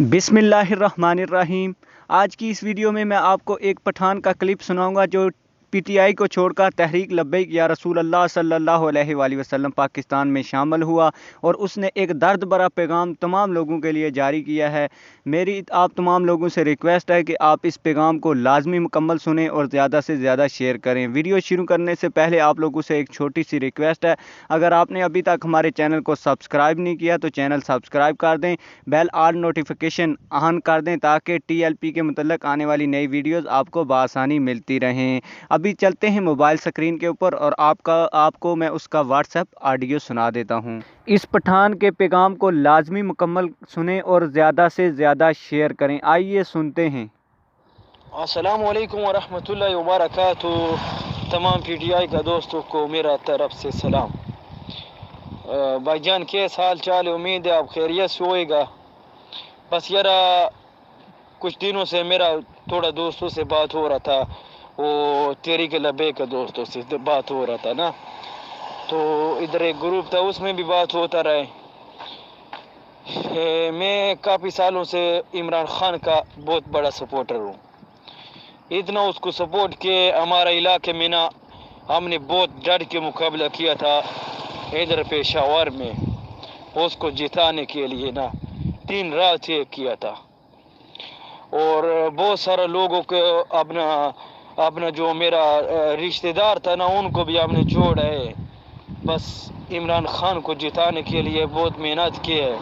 बिस्मिल्लाहिर्रहमानिर्रहीम। आज की इस वीडियो में मैं आपको एक पठान का क्लिप सुनाऊंगा जो पीटीआई को छोड़कर तहरीक लब्बैक या रसूल अल्लाह सल्लल्लाहु अलैहि वसल्लम पाकिस्तान में शामिल हुआ और उसने एक दर्द भरा पैगाम तमाम लोगों के लिए जारी किया है। मेरी आप तमाम लोगों से रिक्वेस्ट है कि आप इस पैगाम को लाजमी मुकम्मल सुनें और ज़्यादा से ज़्यादा शेयर करें। वीडियो शुरू करने से पहले आप लोगों से एक छोटी सी रिक्वेस्ट है, अगर आपने अभी तक हमारे चैनल को सब्सक्राइब नहीं किया तो चैनल सब्सक्राइब कर दें, बेल आल नोटिफिकेशन ऑन कर दें ताकि टीएलपी के मुतल्लिक आने वाली नई वीडियोज़ आपको बआसानी मिलती रहें। अभी चलते हैं मोबाइल स्क्रीन के ऊपर और आपको मैं उसका व्हाट्सएप ऑडियो सुना देता हूं। इस पठान के पैगाम को लाजमी मुकम्मल सुनें और ज़्यादा से ज़्यादा शेयर करें। आइए सुनते हैं। अस्सलाम वालेकुम वरहमतुल्लाहि वबरकातुहू। तमाम पीटीआई का दोस्तों को मेरा तरफ से सलाम। भाईजान कैस हाल चाल है? उम्मीद है आप खैरियत से होएगा। बस यार कुछ दिनों से मेरा थोड़ा दोस्तों से बात हो रहा था, वो तहरीक लब्बैक के दोस्तों से बात हो रहा था ना, तो इधर एक ग्रुप था उसमें भी बात होता रहे। मैं काफ़ी सालों से इमरान खान का बहुत बड़ा सपोर्टर हूँ। इतना उसको सपोर्ट के हमारा इलाके में ना हमने बहुत डट के मुकाबला किया था इधर पेशावर में, उसको जिताने के लिए ना दिन रात एक किया था। और बहुत सारे लोगों को अपना जो मेरा रिश्तेदार था ना उनको भी हमने छोड़ा है। बस इमरान खान को जिताने के लिए बहुत मेहनत की है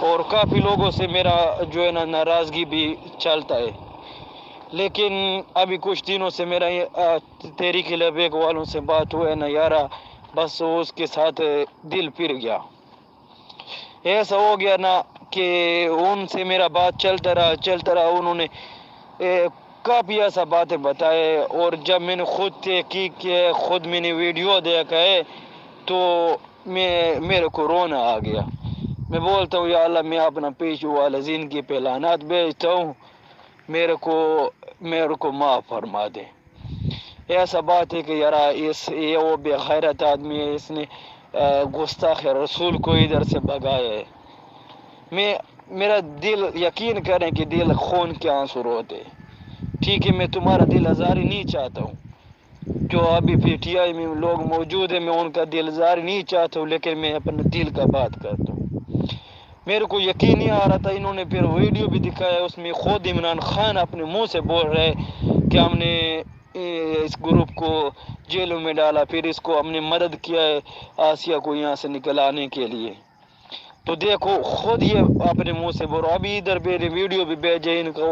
और काफ़ी लोगों से मेरा जो है ना नाराज़गी भी चलता है। लेकिन अभी कुछ दिनों से मेरा तहरीक लब्बैक वालों से बात हुआ है ना यारा, बस उसके साथ दिल फिर गया। ऐसा हो गया ना कि उनसे मेरा बात चलता रहा। उन्होंने काफ़ी ऐसा बातें बताए और जब मैंने खुद तहकीक किया, खुद मैंने वीडियो देखा है, तो मेरे को रोना आ गया। मैं बोलता हूँ या अल्लाह, मैं अपना पेशे वाला ज़िंदगी पे लानत भेजता हूँ, मेरे को माफ़ फरमा दे। ऐसा बात है कि यार ये वो बेगैरत आदमी है, इसने गुस्ताख रसूल को इधर से भगाया है। मेरा दिल, यकीन करें कि दिल खून के आंसू रोते। ठीक है, मैं तुम्हारा दिल आज़ारी नहीं चाहता हूँ, जो अभी पीटीआई में लोग मौजूद हैं मैं उनका दिल आज़ारी नहीं चाहता हूँ, लेकिन मैं अपने दिल का बात करता हूँ। मेरे को यकीन नहीं आ रहा था, इन्होंने फिर वीडियो भी दिखाया, उसमें खुद इमरान खान अपने मुंह से बोल रहे कि हमने इस ग्रुप को जेलों में डाला, फिर इसको हमने मदद किया है आसिया को यहाँ से निकलाने के लिए। तो देखो खुद ये अपने मुंह से बोलो। अभी इधर मेरे वीडियो भी भेजे इनको,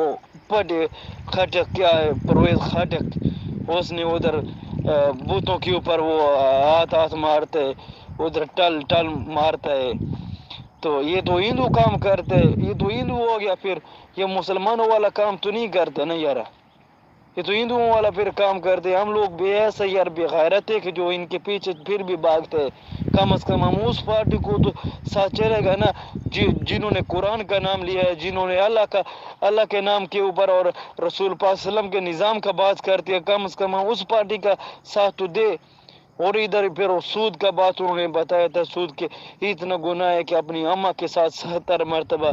पटे खटक क्या है, परवेज खटक, उसने उधर बूतों के ऊपर वो हाथ मारते, उधर टल मारता है। तो ये तो हिंदू काम करते, ये तो हिंदू हो गया, फिर ये मुसलमानों वाला काम तो नहीं करते ना यार, ये तो हिंदुओं वाला फिर काम करते। हम लोग भी ऐसा यार बेगैरत है कि जो इनके पीछे फिर भी भागते हैं। कम से कम हम उस पार्टी को तो साथ चलेगा ना जिन्होंने कुरान का नाम लिया है, जिन्होंने अल्लाह के नाम के ऊपर और रसूल पाक सल्लम के निज़ाम का बात करती है। कम से कम हम उस पार्टी का साथ तो दे। और इधर फिर सूद का बात उन्होंने बताया था, सूद के इतना गुनाह है कि अपनी अम्मा के साथ 70 मरतबा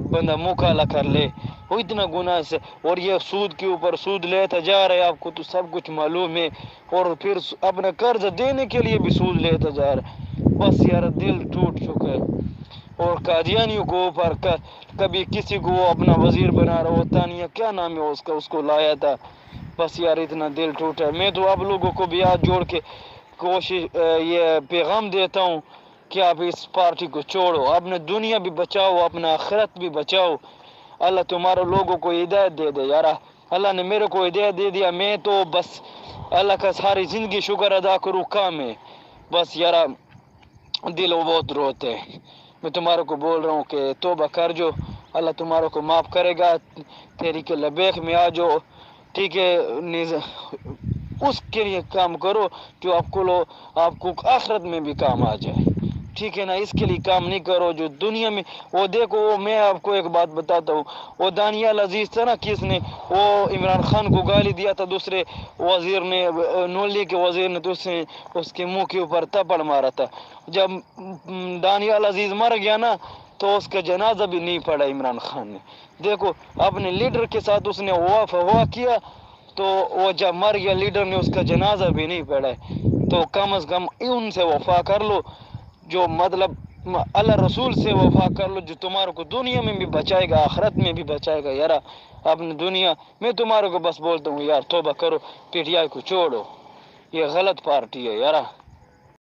बंदा मुकाला कर ले, वो इतना गुनाह से। और ये सूद के ऊपर सूद लेता जा रहा है, आपको तो सब कुछ मालूम है। और फिर अपना कर्ज देने के लिए भी सूद लेता जा रहा है। बस यार दिल टूट चुका है। और कादियानियों को ऊपर कभी किसी को वो अपना वजीर बना रहा होता नहीं है, क्या नाम है उसका, उसको लाया था। बस यार इतना दिल टूटा है। मैं तो आप लोगों को भी हाथ जोड़ के कोशिश ये पैगाम देता हूँ कि आप इस पार्टी को छोड़ो, अपने दुनिया भी बचाओ, अपना आखिरत भी बचाओ। अल्लाह तुम्हारे लोगों को हिदायत दे दे यार। अल्लाह ने मेरे को हिदायत दे दिया, मैं तो बस अल्लाह का सारी ज़िंदगी शुक्र अदा करूँ काम है। बस यार दिल बहुत रोते हैं। मैं तुम्हारे को बोल रहा हूँ कि तौबा कर जो, अल्लाह तुम्हारे को माफ़ करेगा। तहरीक लब्बैक में आ जाओ, ठीक है, उसके लिए काम करो जो आपको आखिरत में भी काम आ जाए, ठीक है ना। इसके लिए काम नहीं करो जो दुनिया में। वो देखो, वो मैं आपको एक बात बताता हूँ, वो दानियाल अजीज था ना, किसने वो इमरान खान को गाली दिया था, दूसरे वजीर ने, नोली के वजीर ने, तो उसके मुंह के ऊपर थप्पड़ मारा था। जब दानियाल अजीज मर गया ना, تو اس کا جنازہ بھی نہیں پڑا عمران خان نے. دیکھو اپنے لیڈر کے ساتھ اس نے ہوا کیا، تو وہ جب مر گیا لیڈر نے اس کا جنازہ بھی نہیں پڑھا ہے. تو کم از کم ان سے وفا کر لو، جو مطلب اللہ رسول سے وفا کر لو، جو تمہارے کو دنیا میں بھی بچائے گا آخرت میں بھی بچائے گا. یار اپنی دنیا میں تمہارے کو بس بولتا ہوں یار توبہ کرو، پی ٹی آئی کو چھوڑو، یہ غلط پارٹی ہے یار.